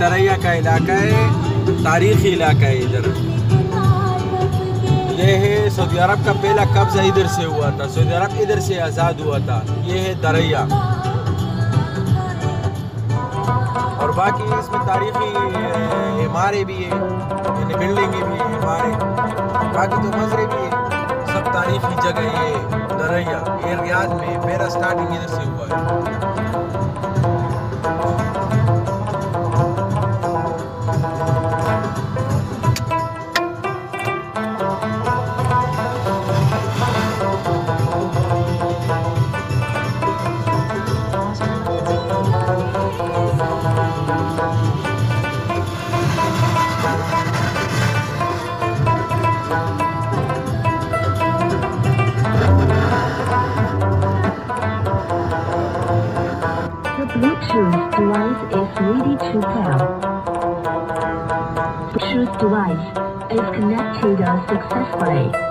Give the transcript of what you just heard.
दरिया का इलाका है, तारीखी इलाका है इधर। ये है सऊदी अरब का पहला कब्जा इधर से हुआ था, सऊदी अरब इधर से आज़ाद हुआ था। ये है दरिया। और बाकी इसमें तारीखी इमारतें भी है, यानी बिल्डिंगें भी है इमारतें, बाकी तो मजरे भी है, सब तारीखी जगह। ये दरिया ये रियाद में मेरा स्टार्टिंग इधर से हुआ है। Bluetooth device is ready to pair. Bluetooth device is connected successfully.